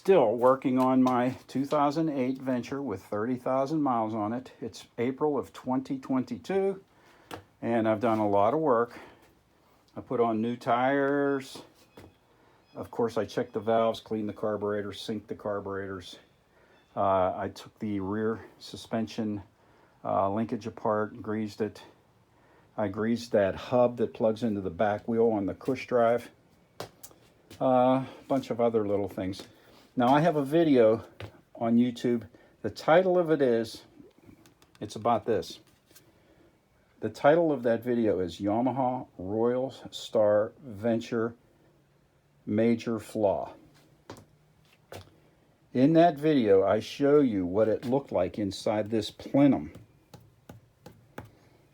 still working on my 2008 Venture with 30,000 miles on it. It's April of 2022, and I've done a lot of work. I put on new tires. Of course, I checked the valves, cleaned the carburetors, synced the carburetors. I took the rear suspension linkage apart, greased it. I greased that hub that plugs into the back wheel on the Cush drive. A bunch of other little things. Now I have a video on YouTube. The title of it is, it's about this. The title of that video is Yamaha Royal Star Venture Major Flaw. In that video, I show you what it looked like inside this plenum.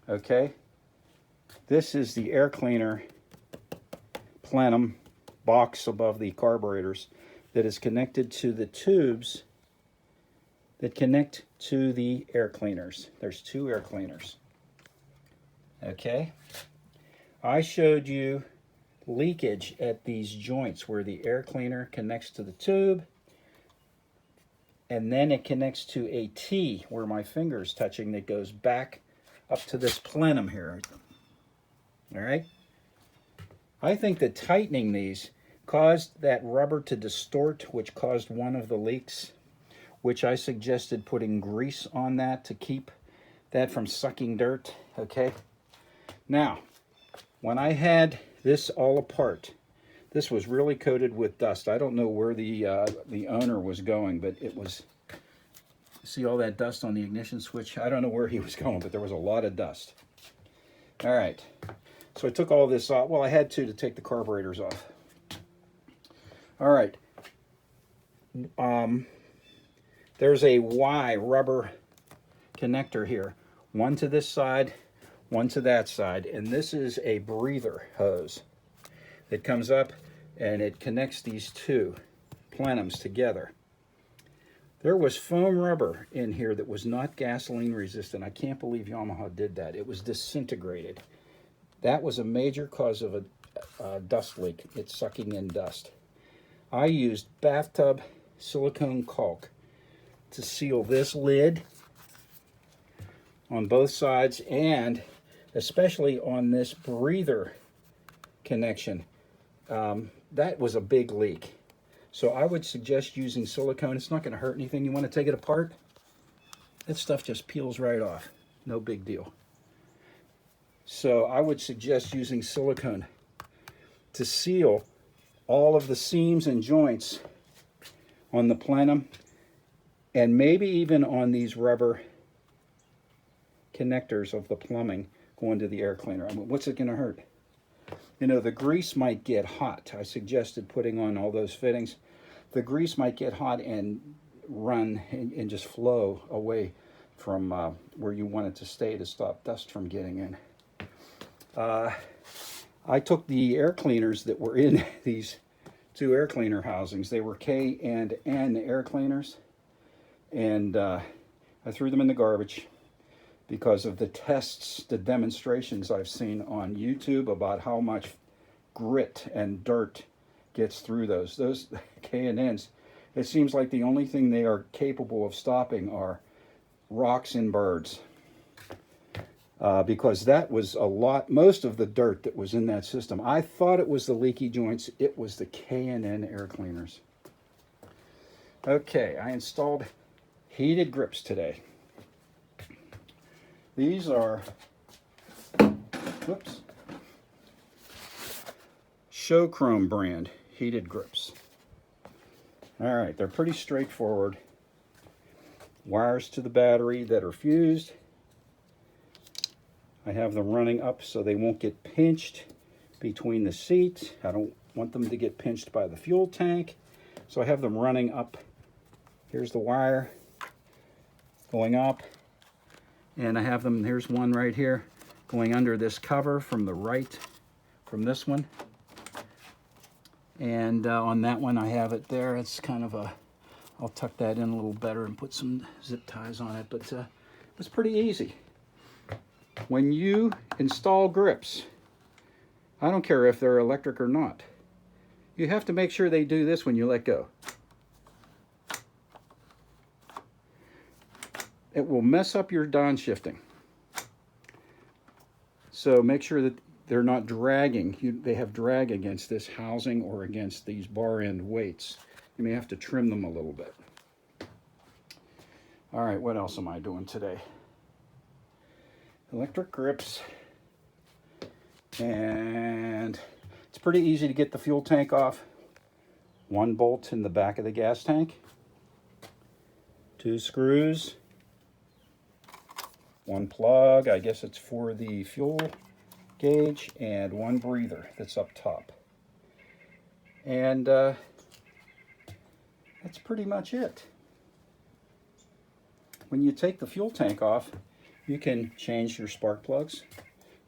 Okay? This is the air cleaner plenum box above the carburetors that is connected to the tubes that connect to the air cleaners. There's two air cleaners. Okay? I showed you leakage at these joints where the air cleaner connects to the tube, and then it connects to a T where my finger is touching that goes back up to this plenum here. All right? I think that tightening these caused that rubber to distort, which caused one of the leaks, which I suggested putting grease on that to keep that from sucking dirt. Okay? Now, when I had this all apart, this was really coated with dust. I don't know where the owner was going, but it was, see all that dust on the ignition switch? I don't know where he was going, but there was a lot of dust. All right. So I took all this off. Well, I had to take the carburetors off. All right. There's a Y rubber connector here. One to this side, one to that side. And this is a breather hose that comes up and it connects these two plenums together. There was foam rubber in here that was not gasoline resistant. I can't believe Yamaha did that. It was disintegrated. That was a major cause of a dust leak. It's sucking in dust. I used bathtub silicone caulk to seal this lid on both sides, and especially on this breather connection. That was a big leak. So I would suggest using silicone. It's not going to hurt anything. You want to take it apart? That stuff just peels right off. No big deal. So I would suggest using silicone to seal all of the seams and joints on the plenum, and maybe even on these rubber connectors of the plumbing going to the air cleaner. I mean, what's it going to hurt? You know, the grease might get hot. I suggested putting on all those fittings. The grease might get hot and run and just flow away from where you want it to stay to stop dust from getting in. I took the air cleaners that were in these two air cleaner housings. They were K and N air cleaners, and I threw them in the garbage because of the tests, the demonstrations I've seen on YouTube about how much grit and dirt gets through those. Those K and Ns, it seems like the only thing they are capable of stopping are rocks and birds. Because that was a lot, most of the dirt that was in that system. I thought it was the leaky joints. It was the K&N air cleaners. Okay, I installed heated grips today. These are, whoops, Showchrome brand heated grips. All right, they're pretty straightforward. Wires to the battery that are fused. I have them running up so they won't get pinched between the seats. I don't want them to get pinched by the fuel tank. So I have them running up. Here's the wire going up. And I have them, here's one right here, going under this cover from the right, from this one. And on that one I have it there. It's kind of a, I'll tuck that in a little better and put some zip ties on it. But it's pretty easy. When you install grips, I don't care if they're electric or not, you have to make sure they do this when you let go. it will mess up your downshifting. So make sure that they're not dragging. They have drag against this housing or against these bar end weights. You may have to trim them a little bit. All right, what else am I doing today? Electric grips. And it's pretty easy to get the fuel tank off. 1 bolt in the back of the gas tank. 2 screws. 1 plug, I guess it's for the fuel gauge, and 1 breather that's up top. And that's pretty much it. When you take the fuel tank off, you can change your spark plugs.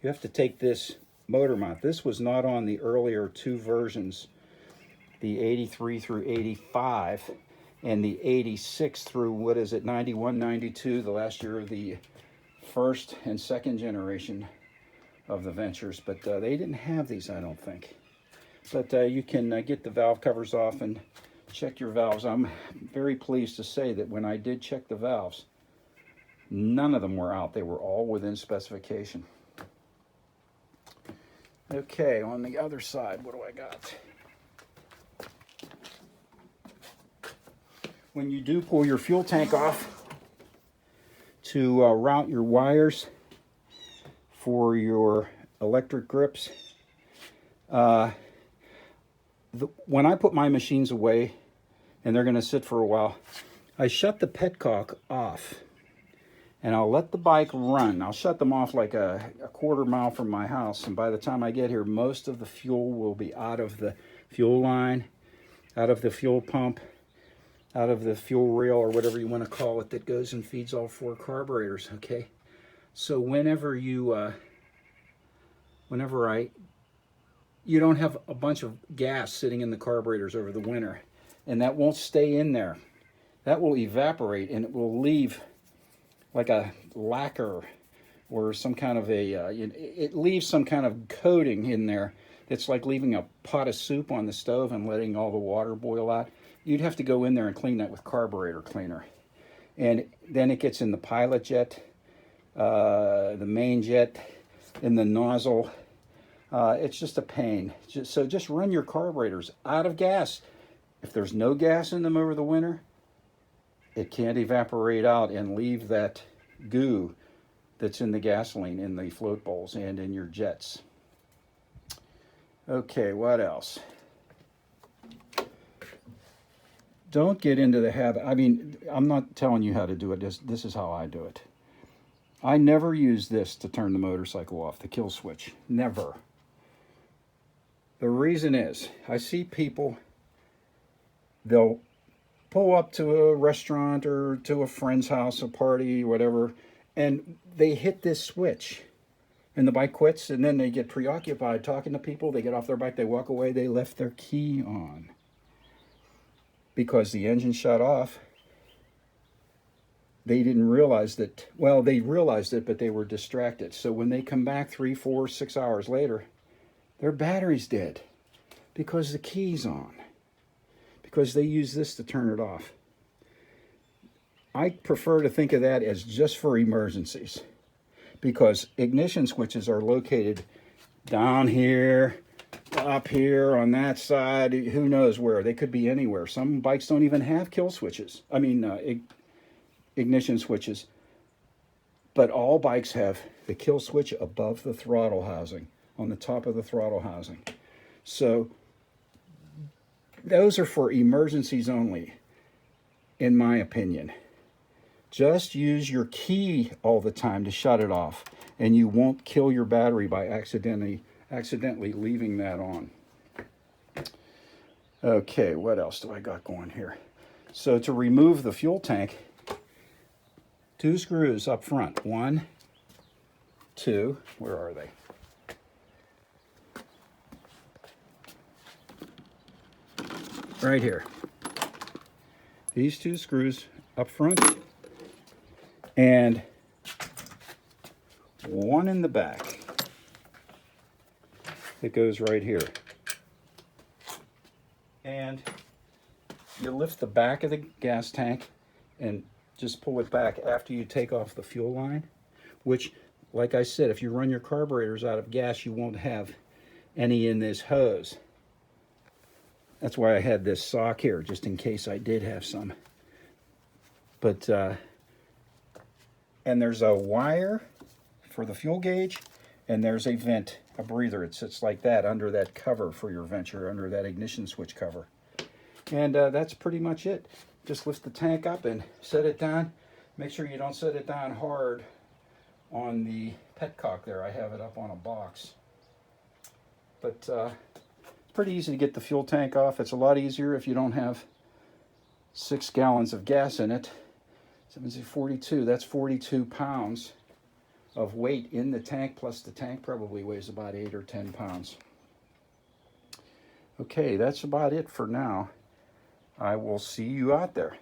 You have to take this motor mount. This was not on the earlier 2 versions, the 83 through 85 and the 86 through, what is it, 91, 92, the last year of the first and second generation of the Ventures, but they didn't have these, I don't think. But you can get the valve covers off and check your valves. I'm very pleased to say that when I did check the valves, none of them were out. They were all within specification. Okay, on the other side, what do I got? When you do pull your fuel tank off to route your wires for your electric grips, when I put my machines away and they're going to sit for a while, I shut the petcock off and I'll let the bike run. I'll shut them off like a quarter mile from my house, and by the time I get here, most of the fuel will be out of the fuel line, out of the fuel pump, out of the fuel rail, or whatever you want to call it, that goes and feeds all 4 carburetors, okay? So whenever you, you don't have a bunch of gas sitting in the carburetors over the winter, and that won't stay in there. That will evaporate, and it will leave like a lacquer or some kind of a, it leaves some kind of coating in there. It's like leaving a pot of soup on the stove and letting all the water boil out. You'd have to go in there and clean that with carburetor cleaner. And then it gets in the pilot jet, the main jet, in the nozzle. It's just a pain. So just run your carburetors out of gas. If there's no gas in them over the winter, it can't evaporate out and leave that goo that's in the gasoline in the float bowls and in your jets. Okay, what else? Don't get into the habit. I mean, I'm not telling you how to do it. This is how I do it. I never use this to turn the motorcycle off, the kill switch. Never. The reason is, I see people, they'll pull up to a restaurant or to a friend's house, a party, whatever, and they hit this switch and the bike quits, and then they get preoccupied talking to people. They get off their bike, they walk away, they left their key on because the engine shut off. They didn't realize that, well, they realized it, but they were distracted. So when they come back 3, 4, 6 hours later, their battery's dead because the key's on, because they use this to turn it off. I prefer to think of that as just for emergencies, because ignition switches are located down here, up here, on that side, who knows where. They could be anywhere. Some bikes don't even have kill switches. I mean, ignition switches. But all bikes have the kill switch above the throttle housing, on the top of the throttle housing. So those are for emergencies only, in my opinion. Just use your key all the time to shut it off, and you won't kill your battery by accidentally leaving that on. Okay, what else do I got going here? So to remove the fuel tank, 2 screws up front. 1, 2, where are they? Right here. These 2 screws up front and 1 in the back. It goes right here. And you lift the back of the gas tank and just pull it back after you take off the fuel line, which, like I said, if you run your carburetors out of gas, you won't have any in this hose. That's why I had this sock here, just in case I did have some. But, and there's a wire for the fuel gauge, and there's a vent, a breather. It sits like that under that cover for your Venture, under that ignition switch cover. And that's pretty much it. Just lift the tank up and set it down. Make sure you don't set it down hard on the petcock there. I have it up on a box. But it's pretty easy to get the fuel tank off. It's a lot easier if you don't have 6 gallons of gas in it. 42, that's 42 pounds of weight in the tank, plus the tank probably weighs about 8 or 10 pounds. Okay, that's about it for now. I will see you out there.